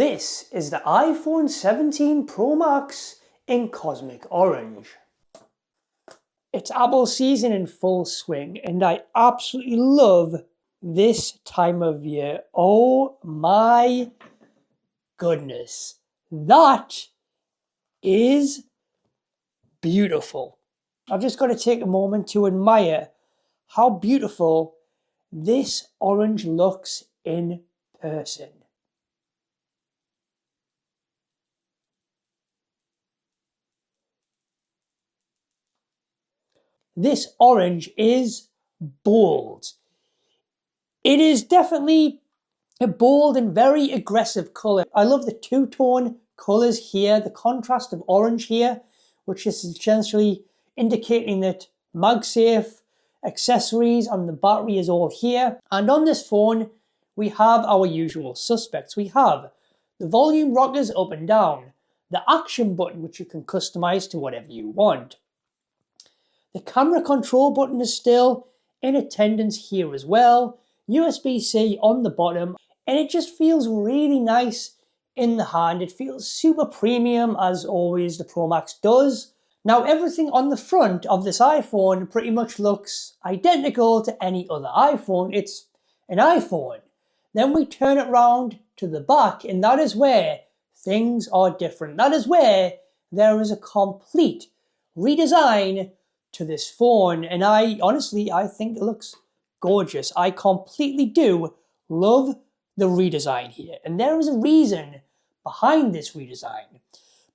This is the iPhone 17 Pro Max in Cosmic Orange. It's Apple season in full swing and I absolutely love this time of year. Oh my goodness. That is beautiful. I've just got to take a moment to admire how beautiful this orange looks in person. This orange is bold. It is definitely a bold and very aggressive color. I love the two-tone colors here, the contrast of orange here, which is essentially indicating that MagSafe accessories on the battery is all here. And on this phone, we have our usual suspects. We have the volume rockers up and down, the action button, which you can customize to whatever you want. The camera control button is still in attendance here as well. USB-C on the bottom, and it just feels really nice in the hand. It feels super premium, as always the Pro Max does. Now everything on the front of this iPhone pretty much looks identical to any other iPhone. It's an iPhone. Then we turn it around to the back, and that is where things are different. That is where there is a complete redesign to this phone, and I think it looks gorgeous. I completely do love the redesign here, and there is a reason behind this redesign,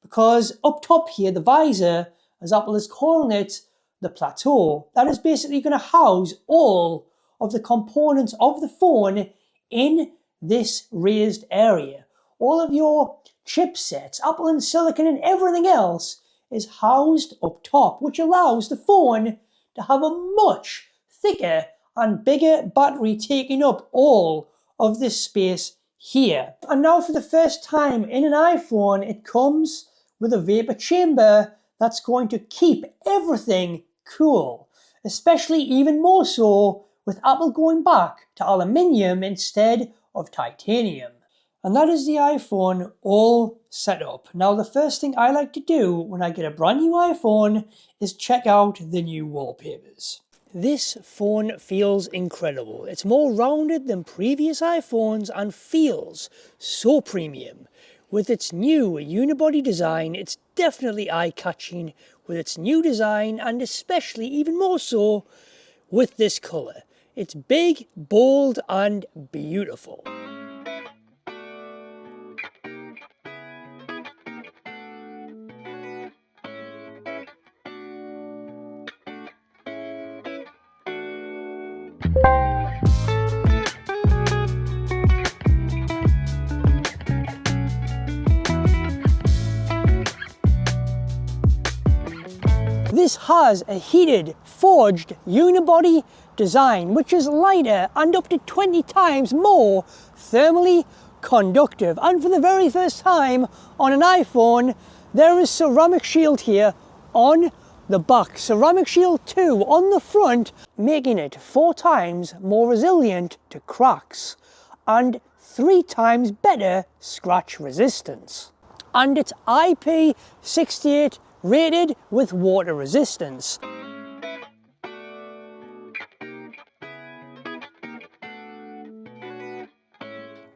because up top here, the visor, as Apple is calling it, the plateau, that is basically going to house all of the components of the phone in this raised area. All of your chipsets, Apple and Silicon and everything else is housed up top, which allows the phone to have a much thicker and bigger battery, taking up all of this space here. And now for the first time in an iPhone, it comes with a vapor chamber that's going to keep everything cool, especially even more so with Apple going back to aluminium instead of titanium. And that is the iPhone all set up. Now the first thing I like to do when I get a brand new iPhone is check out the new wallpapers. This phone feels incredible. It's more rounded than previous iPhones and feels so premium. With its new unibody design, it's definitely eye-catching with its new design, and especially even more so with this color. It's big, bold and beautiful. This has a heated, forged unibody design, which is lighter and up to 20 times more thermally conductive. And for the very first time on an iPhone, there is ceramic shield here on the back. Ceramic shield 2 on the front, making it 4 times more resilient to cracks and 3 times better scratch resistance. And it's IP68 rated with water resistance.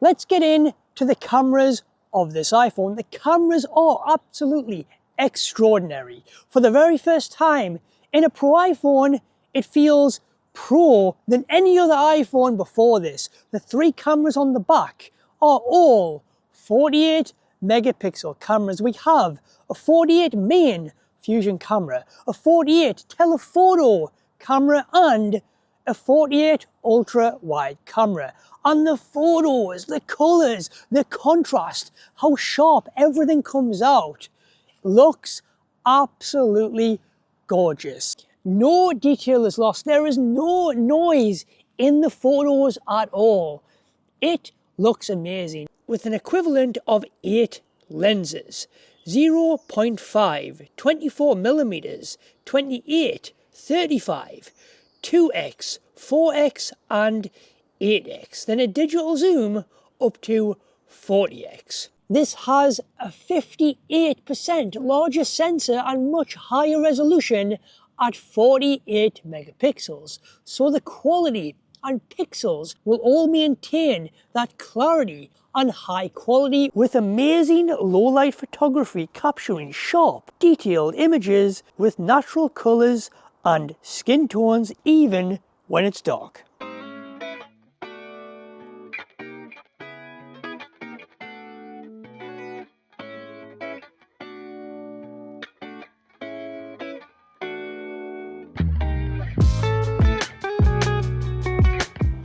Let's get into the cameras of this iPhone. The cameras are absolutely extraordinary. For the very first time in a Pro iPhone, it feels pro than any other iPhone before this. The 3 cameras on the back are all 48 megapixel cameras. We have a 48 main fusion camera, a 48 telephoto camera, and a 48 ultra wide camera. And the photos, the colors, the contrast, how sharp everything comes out, looks absolutely gorgeous. No detail is lost. There is no noise in the photos at all. It looks amazing with an equivalent of 8 lenses. 0.5, 24 millimeters, 28, 35, 2x, 4x and 8x. Then a digital zoom up to 40x. This has a 58% larger sensor and much higher resolution at 48 megapixels. So the quality and pixels will all maintain that clarity and high quality with amazing low light photography capturing sharp, detailed images with natural colors and skin tones even when it's dark.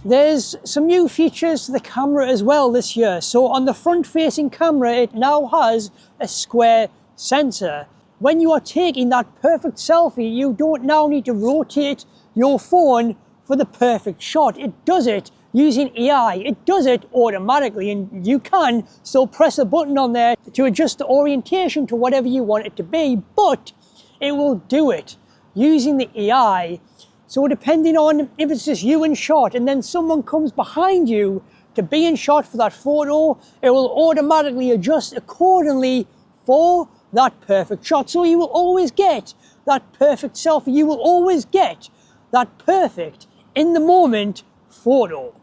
There's some new features to the camera as well this year. So on the front facing camera, it now has a square sensor. When you are taking that perfect selfie, you don't now need to rotate your phone for the perfect shot. It does it using AI. It does it automatically, and you can still press a button on there to adjust the orientation to whatever you want it to be, but it will do it using the AI. So depending on if it's just you in shot and then someone comes behind you to be in shot for that photo, it will automatically adjust accordingly for that perfect shot. So you will always get that perfect selfie. You will always get that perfect in the moment photo.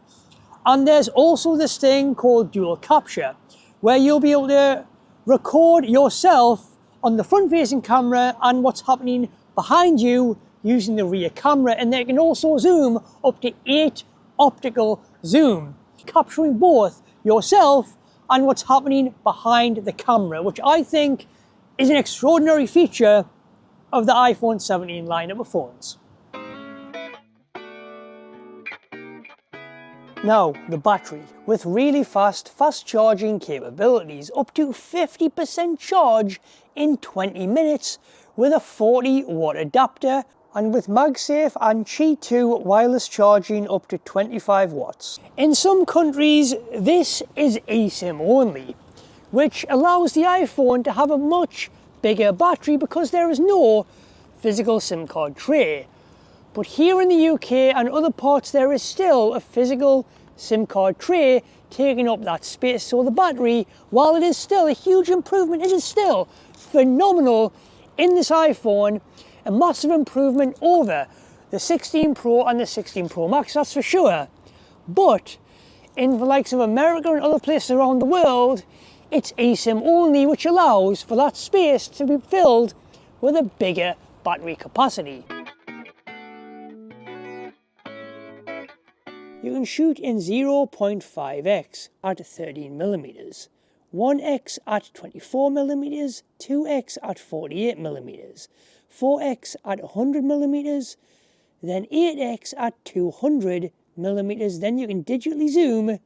And there's also this thing called dual capture, where you'll be able to record yourself on the front facing camera and what's happening behind you using the rear camera, and they can also zoom up to 8 optical zoom, capturing both yourself and what's happening behind the camera, which I think is an extraordinary feature of the iPhone 17 lineup of phones. Now, the battery, with really fast charging capabilities, up to 50% charge in 20 minutes with a 40-watt adapter, and with MagSafe and Qi 2 wireless charging up to 25 watts. In some countries, this is eSIM only, which allows the iPhone to have a much bigger battery because there is no physical SIM card tray. But here in the UK and other parts, there is still a physical SIM card tray taking up that space. So the battery, while it is still a huge improvement, it is still phenomenal in this iPhone. A massive improvement over the 16 Pro and the 16 Pro Max, that's for sure. But in the likes of America and other places around the world, it's eSIM only, which allows for that space to be filled with a bigger battery capacity. You can shoot in 0.5x at 13mm, 1x at 24mm, 2x at 48mm, 4x at 100mm, then 8x at 200mm, then you can digitally zoom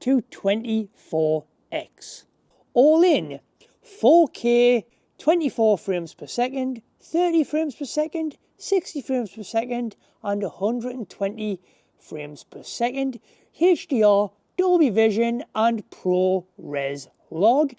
to 24x. All in 4K, 24 frames per second, 30 frames per second, 60 frames per second, and 120 frames per second, HDR, Dolby Vision, and ProRes log.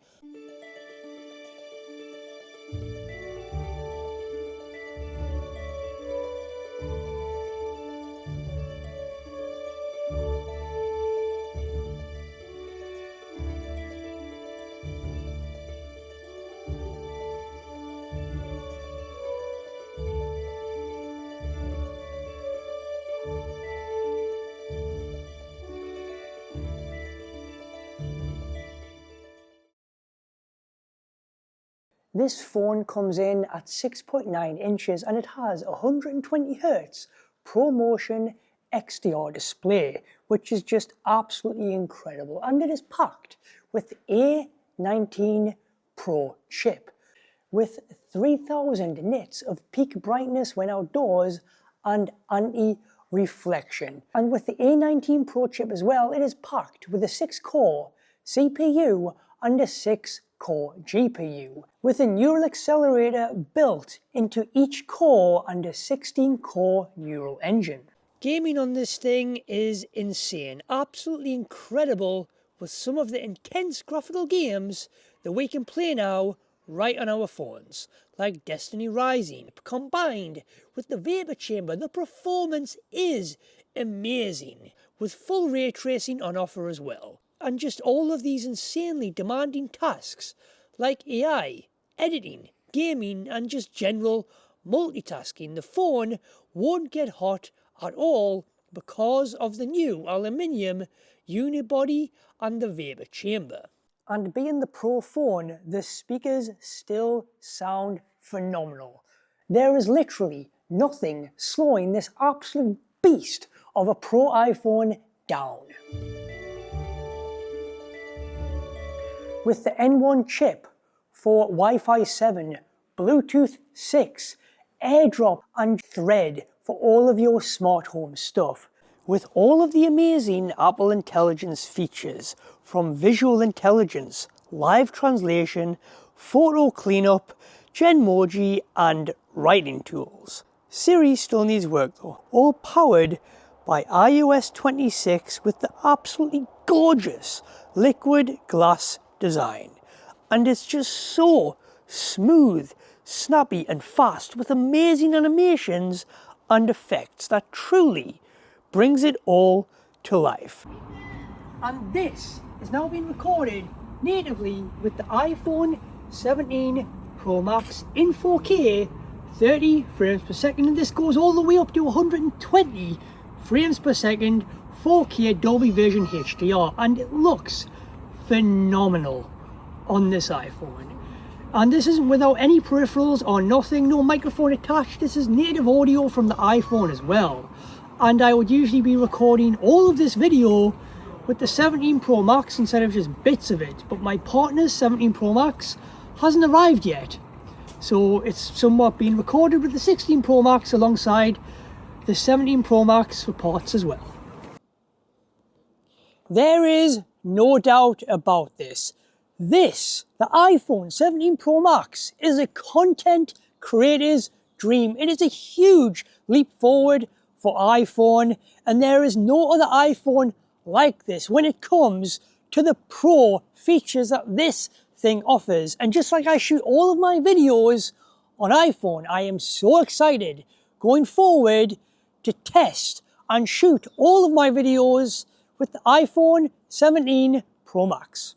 This phone comes in at 6.9 inches and it has 120 Hz ProMotion XDR display, which is just absolutely incredible. And it is packed with the A19 Pro chip with 3000 nits of peak brightness when outdoors and anti-reflection. And with the A19 Pro chip as well, it is packed with a 6-core CPU and a 6-core GPU, with a neural accelerator built into each core and a 16-core neural engine. Gaming on this thing is insane, absolutely incredible, with some of the intense graphical games that we can play now right on our phones, like Destiny Rising. Combined with the Vapor Chamber, the performance is amazing, with full ray tracing on offer as well. and just all of these insanely demanding tasks like AI, editing, gaming, and just general multitasking, the phone won't get hot at all because of the new aluminium unibody and the vapor chamber. And being the Pro phone, the speakers still sound phenomenal. There is literally nothing slowing this absolute beast of a Pro iPhone down. With the N1 chip for Wi-Fi 7, Bluetooth 6, AirDrop and Thread for all of your smart home stuff. With all of the amazing Apple Intelligence features, from visual intelligence, live translation, photo cleanup, Genmoji and writing tools. Siri still needs work though, all powered by iOS 26 with the absolutely gorgeous liquid glass design. And it's just so smooth, snappy and fast with amazing animations and effects that truly brings it all to life. And this is now being recorded natively with the iPhone 17 Pro Max in 4K 30 frames per second, and this goes all the way up to 120 frames per second 4K Dolby Vision HDR, and it looks phenomenal on this iPhone. And this isn't without any peripherals or nothing, no microphone attached. This is native audio from the iPhone as well. And I would usually be recording all of this video with the 17 Pro Max instead of just bits of it, but my partner's 17 Pro Max hasn't arrived yet, so it's somewhat being recorded with the 16 Pro Max alongside the 17 Pro Max for parts as well. There is no doubt about this. This, the iPhone 17 Pro Max, is a content creator's dream. It is a huge leap forward for iPhone, and there is no other iPhone like this when it comes to the Pro features that this thing offers. And just like I shoot all of my videos on iPhone, I am so excited going forward to test and shoot all of my videos with the iPhone 17 Pro Max.